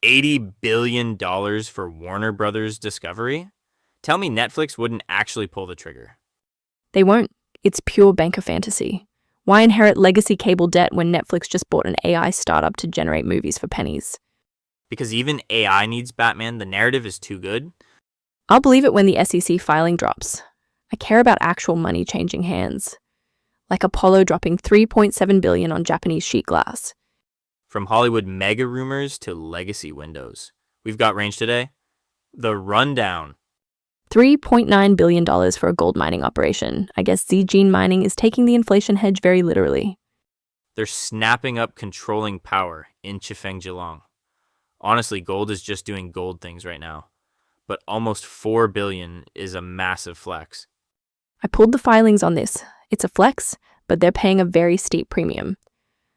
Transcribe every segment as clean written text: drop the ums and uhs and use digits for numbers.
$80 billion for Warner Brothers Discovery? Tell me Netflix wouldn't actually pull the trigger. They won't. It's pure banker fantasy. Why inherit legacy cable debt when Netflix just bought an AI startup to generate movies for pennies? Because even AI needs Batman, the narrative is too good. I'll believe it when the SEC filing drops. I care about actual money changing hands. Like Apollo dropping $3.7 billion on Japanese sheet glass. From Hollywood mega rumors to legacy windows. We've got range today. The rundown. $3.9 billion for a gold mining operation. I guess Zijin Mining is taking the inflation hedge very literally. They're snapping up controlling power in Chifeng Jilong. Honestly, gold is just doing gold things right now. But almost $4 billion is a massive flex. I pulled the filings on this. It's a flex, but they're paying a very steep premium.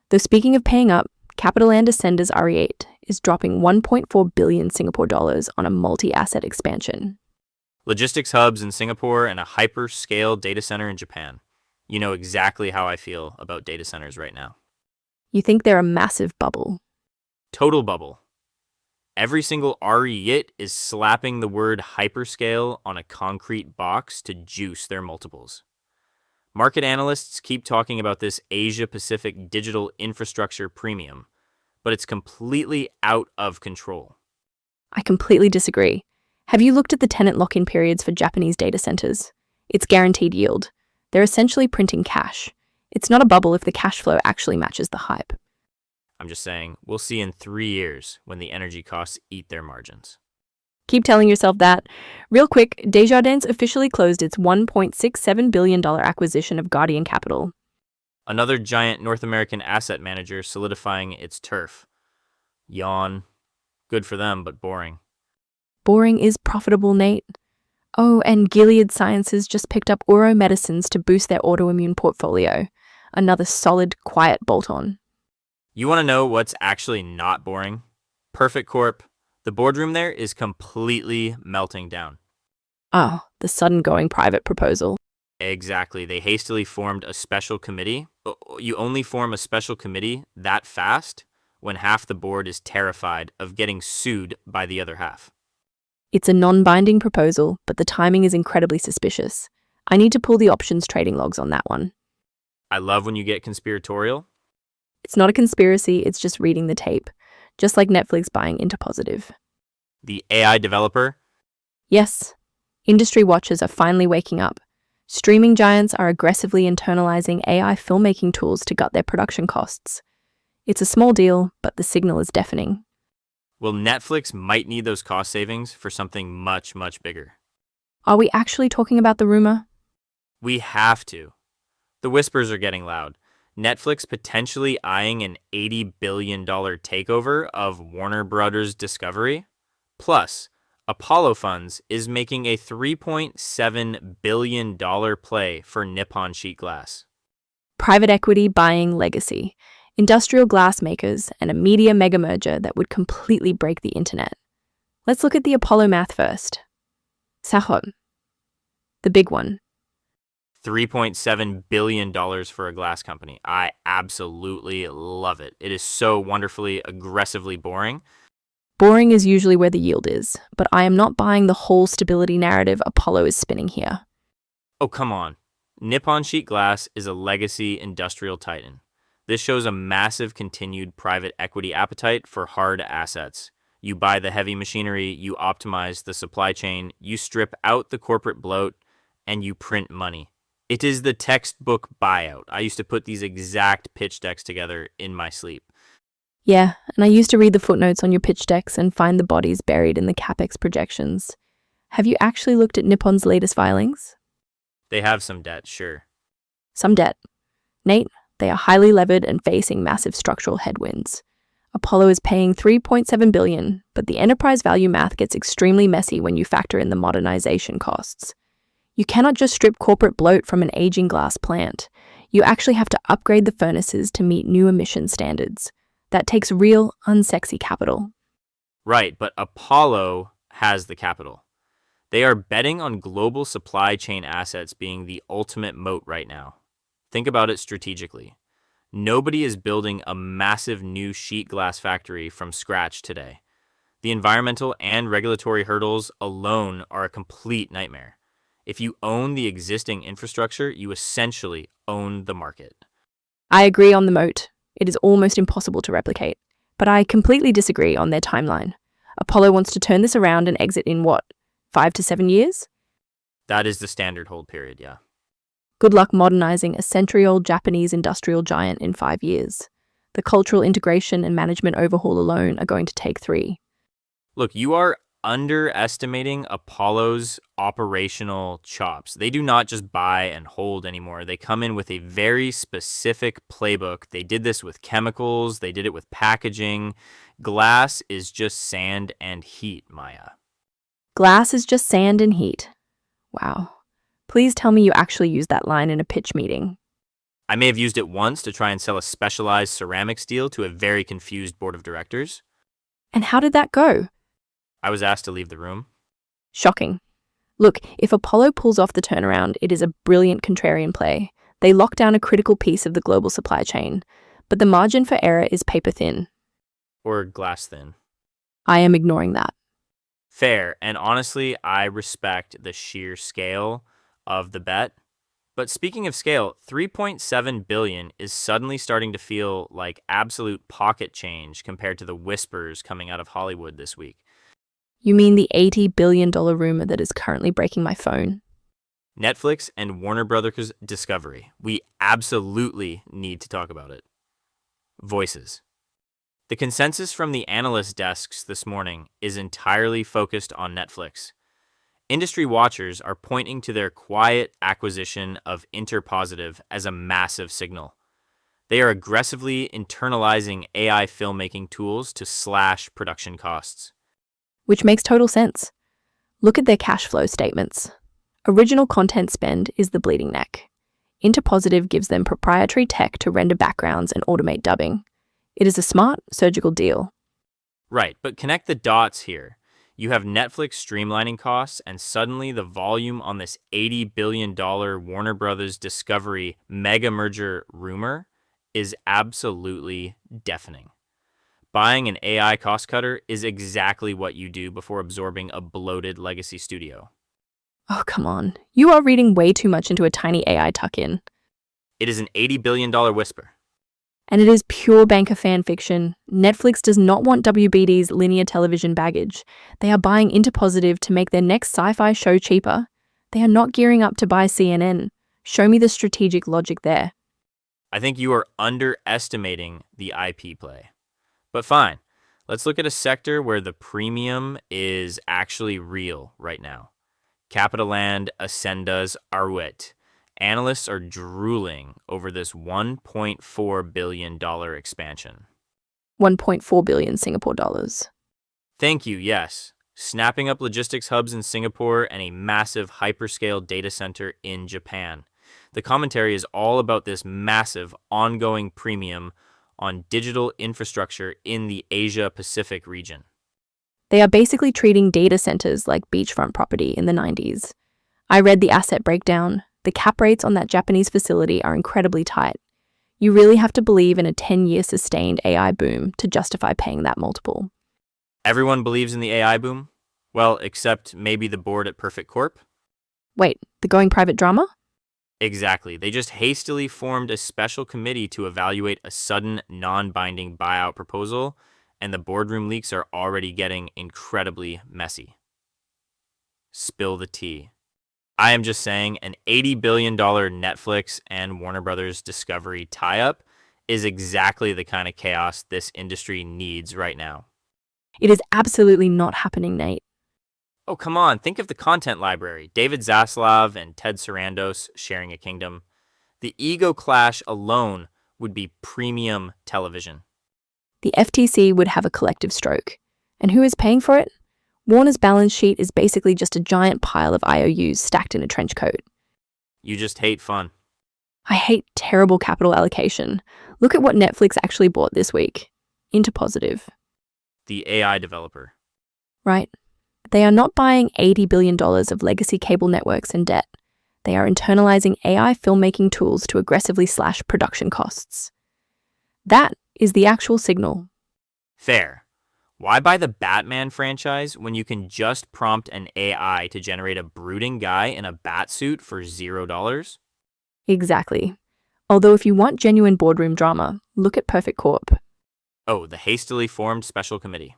Though speaking of paying up, CapitaLand Ascendas REIT is dropping 1.4 billion Singapore dollars on a multi-asset expansion. Logistics hubs in Singapore and a hyperscale data center in Japan. You know exactly how I feel about data centers right now. You think they're a massive bubble? Total bubble. Every single REIT is slapping the word hyperscale on a concrete box to juice their multiples. Market analysts keep talking about this Asia-Pacific digital infrastructure premium, but it's completely out of control. I completely disagree. Have you looked at the tenant lock-in periods for Japanese data centers? It's guaranteed yield. They're essentially printing cash. It's not a bubble if the cash flow actually matches the hype. I'm just saying, we'll see in 3 years when the energy costs eat their margins. Keep telling yourself that. Real quick, Desjardins officially closed its $1.67 billion acquisition of Guardian Capital. Another giant North American asset manager solidifying its turf. Yawn. Good for them, but boring. Boring is profitable, Nate. Oh, and Gilead Sciences just picked up Ouro Medicines to boost their autoimmune portfolio. Another solid, quiet bolt-on. You want to know what's actually not boring? Perfect Corp. The boardroom there is completely melting down. Oh, the sudden going private proposal. Exactly. They hastily formed a special committee. You only form a special committee that fast when half the board is terrified of getting sued by the other half. It's a non-binding proposal, but the timing is incredibly suspicious. I need to pull the options trading logs on that one. I love when you get conspiratorial. It's not a conspiracy, it's just reading the tape. Just like Netflix buying Interpositive. The AI developer. Yes, industry watchers are finally waking up. Streaming giants are aggressively internalizing AI filmmaking tools to gut their production costs. It's a small deal, but the signal is deafening. Well, Netflix might need those cost savings for something much, much bigger. Are we actually talking about the rumor? We have to. The whispers are getting loud. Netflix potentially eyeing an $80 billion takeover of Warner Brothers Discovery. Plus, Apollo Funds is making a $3.7 billion play for Nippon Sheet Glass. Private equity buying legacy, industrial glass makers, and a media mega merger that would completely break the internet. Let's look at the Apollo math first. Sahon, the big one. $3.7 billion for a glass company. I absolutely love it. It is so wonderfully, aggressively boring. Boring is usually where the yield is, but I am not buying the whole stability narrative Apollo is spinning here. Oh, come on. Nippon Sheet Glass is a legacy industrial titan. This shows a massive continued private equity appetite for hard assets. You buy the heavy machinery, you optimize the supply chain, you strip out the corporate bloat, and you print money. It is the textbook buyout. I used to put these exact pitch decks together in my sleep. Yeah, and I used to read the footnotes on your pitch decks and find the bodies buried in the capex projections. Have you actually looked at Nippon's latest filings? They have some debt, sure. Some debt. Nate, they are highly levered and facing massive structural headwinds. Apollo is paying $3.7 billion, but the enterprise value math gets extremely messy when you factor in the modernization costs. You cannot just strip corporate bloat from an aging glass plant. You actually have to upgrade the furnaces to meet new emission standards. That takes real, unsexy capital. Right, but Apollo has the capital. They are betting on global supply chain assets being the ultimate moat right now. Think about it strategically. Nobody is building a massive new sheet glass factory from scratch today. The environmental and regulatory hurdles alone are a complete nightmare. If you own the existing infrastructure, you essentially own the market. I agree on the moat. It is almost impossible to replicate. But I completely disagree on their timeline. Apollo wants to turn this around and exit in what, 5 to 7 years? That is the standard hold period, yeah. Good luck modernizing a century-old Japanese industrial giant in 5 years. The cultural integration and management overhaul alone are going to take 3. Look, you are underestimating Apollo's operational chops. They do not just buy and hold anymore. They come in with a very specific playbook. They did this with chemicals. They did it with packaging. Glass is just sand and heat, Maya. Glass is just sand and heat. Wow. Please tell me you actually used that line in a pitch meeting. I may have used it once to try and sell a specialized ceramic steel to a very confused board of directors. And how did that go? I was asked to leave the room. Shocking. Look, if Apollo pulls off the turnaround, it is a brilliant contrarian play. They lock down a critical piece of the global supply chain, but the margin for error is paper thin. Or glass thin. I am ignoring that. Fair, and honestly, I respect the sheer scale of the bet. But speaking of scale, $3.7 billion is suddenly starting to feel like absolute pocket change compared to the whispers coming out of Hollywood this week. You mean the $80 billion rumor that is currently breaking my phone? Netflix and Warner Brothers Discovery. We absolutely need to talk about it. Voices. The consensus from the analyst desks this morning is entirely focused on Netflix. Industry watchers are pointing to their quiet acquisition of Interpositive as a massive signal. They are aggressively internalizing AI filmmaking tools to slash production costs. Which makes total sense. Look at their cash flow statements. Original content spend is the bleeding neck. Interpositive gives them proprietary tech to render backgrounds and automate dubbing. It is a smart, surgical deal. Right, but connect the dots here. You have Netflix streamlining costs, and suddenly the volume on this $80 billion Warner Brothers Discovery mega merger rumor is absolutely deafening. Buying an AI cost cutter is exactly what you do before absorbing a bloated legacy studio. Oh, come on. You are reading way too much into a tiny AI tuck-in. It is an $80 billion whisper. And it is pure banker fan fiction. Netflix does not want WBD's linear television baggage. They are buying Interpositive to make their next sci-fi show cheaper. They are not gearing up to buy CNN. Show me the strategic logic there. I think you are underestimating the IP play. But fine, let's look at a sector where the premium is actually real right now. CapitaLand Ascendas REIT. Analysts are drooling over this $1.4 billion expansion. 1.4 billion Singapore dollars. Thank you, yes. Snapping up logistics hubs in Singapore and a massive hyperscale data center in Japan. The commentary is all about this massive ongoing premium on digital infrastructure in the Asia-Pacific region. They are basically treating data centers like beachfront property in the 90s. I read the asset breakdown. The cap rates on that Japanese facility are incredibly tight. You really have to believe in a 10-year sustained AI boom to justify paying that multiple. Everyone believes in the AI boom? Well, except maybe the board at Perfect Corp? Wait, the going private drama? Exactly. They just hastily formed a special committee to evaluate a sudden, non-binding buyout proposal, and the boardroom leaks are already getting incredibly messy. Spill the tea. I am just saying an $80 billion Netflix and Warner Brothers Discovery tie-up is exactly the kind of chaos this industry needs right now. It is absolutely not happening, Nate. Oh, come on. Think of the content library. David Zaslav and Ted Sarandos sharing a kingdom. The ego clash alone would be premium television. The FTC would have a collective stroke. And who is paying for it? Warner's balance sheet is basically just a giant pile of IOUs stacked in a trench coat. You just hate fun. I hate terrible capital allocation. Look at what Netflix actually bought this week. Interpositive. The AI developer. Right. They are not buying $80 billion of legacy cable networks and debt. They are internalizing AI filmmaking tools to aggressively slash production costs. That is the actual signal. Fair. Why buy the Batman franchise when you can just prompt an AI to generate a brooding guy in a bat suit for $0? Exactly. Although if you want genuine boardroom drama, look at Perfect Corp. Oh, the hastily formed special committee.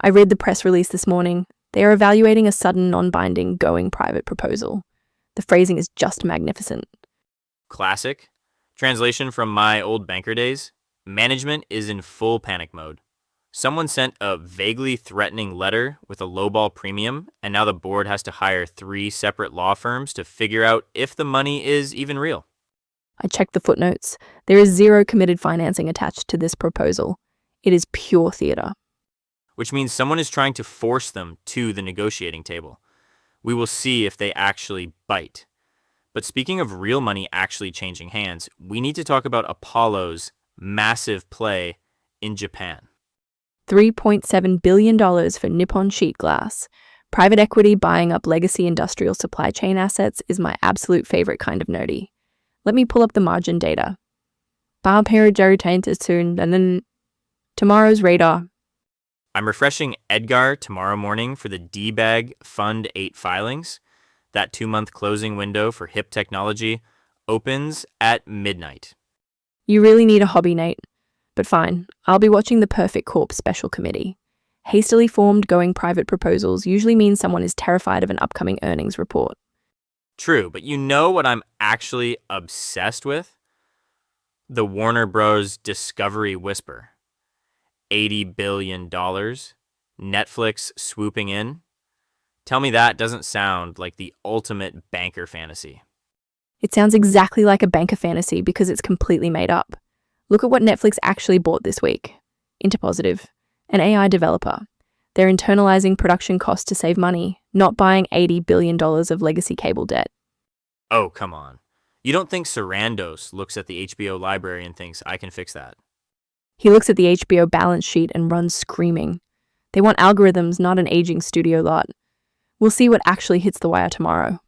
I read the press release this morning. They are evaluating a sudden non-binding going private proposal. The phrasing is just magnificent. Classic. Translation from my old banker days. Management is in full panic mode. Someone sent a vaguely threatening letter with a lowball premium, and now the board has to hire 3 separate law firms to figure out if the money is even real. I checked the footnotes. There is zero committed financing attached to this proposal. It is pure theater. Which means someone is trying to force them to the negotiating table. We will see if they actually bite. But speaking of real money actually changing hands, we need to talk about Apollo's massive play in Japan. $3.7 billion for Nippon Sheet Glass. Private equity buying up legacy industrial supply chain assets is my absolute favorite kind of nerdy. Let me pull up the margin data. Soon, and then tomorrow's radar. I'm refreshing Edgar tomorrow morning for the D-Bag Fund 8 filings. That 2-month closing window for HIP technology opens at midnight. You really need a hobby, Nate. But fine, I'll be watching the Perfect Corp special committee. Hastily formed going private proposals usually means someone is terrified of an upcoming earnings report. True, but you know what I'm actually obsessed with? The Warner Bros. Discovery whisper. $80 billion. Netflix swooping in. Tell me that doesn't sound like the ultimate banker fantasy. It sounds exactly like a banker fantasy because it's completely made up. Look at what Netflix actually bought this week. Interpositive, an AI developer. They're internalizing production costs to save money, not buying $80 billion of legacy cable debt. Oh, come on. You don't think Sarandos looks at the HBO library and thinks, I can fix that? He looks at the HBO balance sheet and runs screaming. They want algorithms, not an aging studio lot. We'll see what actually hits the wire tomorrow.